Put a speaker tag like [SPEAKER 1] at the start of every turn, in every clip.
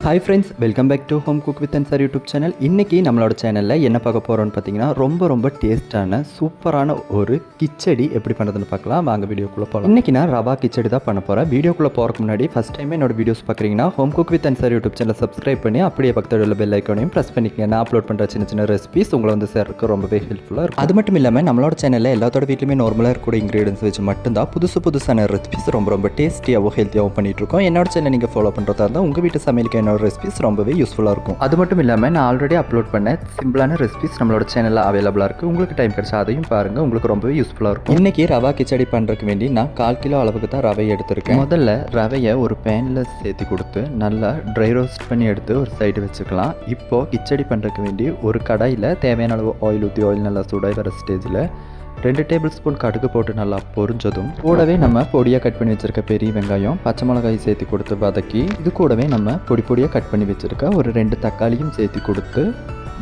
[SPEAKER 1] Hi friends, welcome back to home cook with Ansar YouTube channel. இன்றைக்கி நம்மளோட சேனலில் என்ன பார்க்க போகிறோன்னு பார்த்தீங்கன்னா, ரொம்ப டேஸ்ட்டான சூப்பரான ஒரு கிச்சடி எப்படி பண்ணுறதுன்னு பார்க்கலாம். வாங்க வீடியோக்குள்ளே போகலாம். இன்றைக்கி நான் ரவா கிச்சடி தான் பண்ண போகிறேன். வீடியோக்குள்ளே போகிறதுக்கு முன்னாடி ஃபஸ்ட் டைம் என்னோட வீடியோஸ் பார்க்குறீங்கன்னா home cook with Ansar YouTube சேனலை சப்ஸ்கிரைப் பண்ணி அப்படியே பக்கத்தில் உள்ள பெல் ஐக்கானையும் ப்ரெஸ் பண்ணிக்கங்க. நான் அப்லோட் பண்ணுற சின்ன ரெசிபிஸ் உங்களை வந்து சேர்க்க ரொம்பவே ஹெல்ப்ஃபுல்லாக இருக்கும். அது மட்டும் இல்லாமல் நம்மளோட சேனலில் எல்லாத்தோட வீட்லையுமே நார்மலாக இருக்கக்கூடிய இன்க்ரீடியன்ஸ் வச்சு மட்டும்தான் புதுசான ரெசிபிஸ் ரொம்ப டேஸ்டியாகவும் ஹெல்த்தியாகவும் பண்ணிகிட்டு இருக்கோம். என்னோட சேனல் நீங்கள் ஃபாலோ பண்ணுறதா இருந்தால் உங்கள் வீட்டு சமையலுக்கு என்னோட ரெசிபிஸ் ரொம்பவே யூஸ்ஃபுல்லாக இருக்கும். அது மட்டும் இல்லாமல் நான் ஆல்ரெடி அப்லோட் பண்ண சிம்பிளான ரெசிபிஸ் நம்மளோட சேனலில் அவைலபிளாக இருக்குது. உங்களுக்கு டைம் கிடைச்சா அதையும் பாருங்கள், உங்களுக்கு ரொம்பவே யூஸ்ஃபுல்லாக இருக்கும். இன்றைக்கி ரவா கிச்சடி பண்ணுறதுக்கு வேண்டி நான் 1/4 கிலோ அளவுக்கு தான் ரவை எடுத்திருக்கேன். முதல்ல ரவையை ஒரு பேனில் சேர்த்து கொடுத்து நல்லா ட்ரை ரோஸ்ட் பண்ணி எடுத்து ஒரு சைடு வச்சுக்கலாம். இப்போது கிச்சடி பண்ணுறதுக்கு வேண்டி ஒரு கடாயில் தேவையான அளவு ஆயில் ஊற்றி ஆயில் நல்லா சூடாகி வர ஸ்டேஜில் 2 டேபிள் ஸ்பூன் கடுகு போட்டு நல்லா பொரிஞ்சதும் கூடவே நம்ம பொடியாக கட் பண்ணி வச்சுருக்க பெரிய வெங்காயம், பச்சை மிளகாய் சேர்த்து கொடுத்து வதக்கி இது கூடவே நம்ம பொடியாக கட் பண்ணி வச்சுருக்க ஒரு 2 தக்காளியும் சேர்த்து கொடுத்து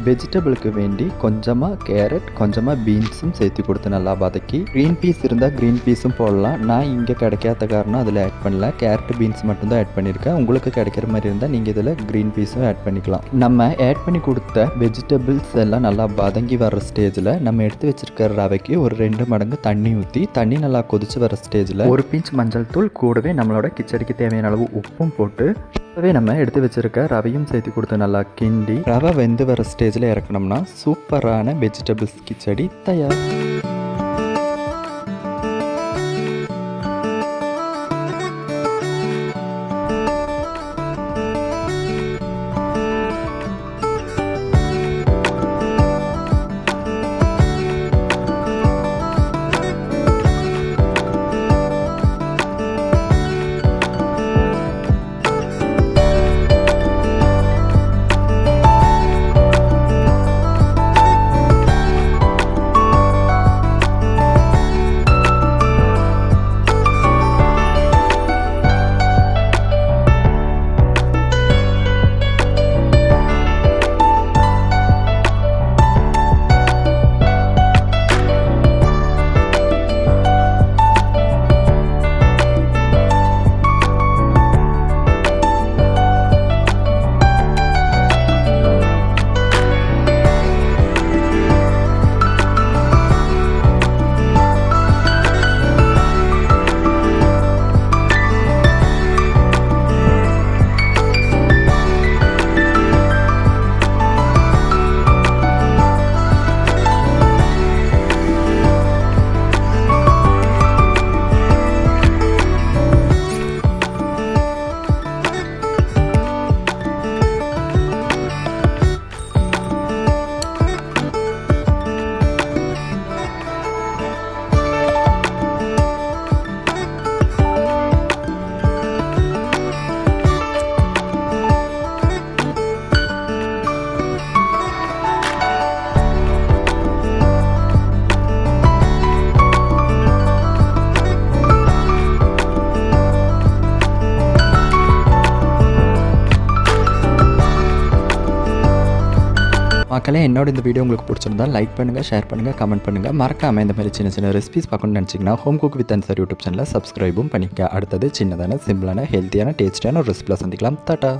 [SPEAKER 1] வெஜிடபிளுக்கு வேண்டி கொஞ்சமாக கேரட் கொஞ்சமாக பீன்ஸும் சேர்த்து கொடுத்து நல்லா வதக்கி க்ரீன் பீஸ் இருந்தால் க்ரீன் பீஸும் போடலாம். நான் இங்கே கிடைக்காத காரணம் அதில் ஆட் பண்ணல, கேரட் பீன்ஸ் மட்டும்தான் ஆட் பண்ணியிருக்கேன். உங்களுக்கு கிடைக்கிற மாதிரி இருந்தால் நீங்கள் இதில் க்ரீன் பீஸும் ஆட் பண்ணிக்கலாம். நம்ம ஆட் பண்ணி கொடுத்த வெஜிடபிள்ஸ் எல்லாம் நல்லா வதங்கி வர ஸ்டேஜில் நம்ம எடுத்து வச்சுருக்க ரவைக்கு ஒரு 2 மடங்கு தண்ணி ஊற்றி தண்ணி நல்லா கொதிச்சு வர ஸ்டேஜில் ஒரு பிஞ்ச் மஞ்சள் தூள் கூடவே நம்மளோட கிச்சடிக்கு தேவையான அளவு உப்பும் போட்டு நம்ம எடுத்து வச்சிருக்க ரவையும் சேர்த்து கொடுத்து நல்லா கிண்டி ரவை வெந்து வர ஸ்டேஜில் இறக்கணும்னா சூப்பரான வெஜிடபிள்ஸ் கிச்சடி தயார். மக்களே, என்னோட இந்த வீடியோ உங்களுக்கு பிடிச்சிருந்தா லைக் பண்ணுங்கள், ஷேர் பண்ணுங்கள், கமெண்ட் பண்ணுங்கள். மறக்காமல் இந்த மாதிரி சின்ன ரெசிபிஸ் பார்க்கணும்னு நினச்சிங்கன்னா home cook with Ansar YouTube சேனலில் சப்ஸ்கிரைபும் பண்ணிக்க. அடுத்தது சின்னதான சிம்பிளான ஹெல்த்தியான டேஸ்டியான ஒரு ரெசிபியில் சந்திக்கலாம். டாடா.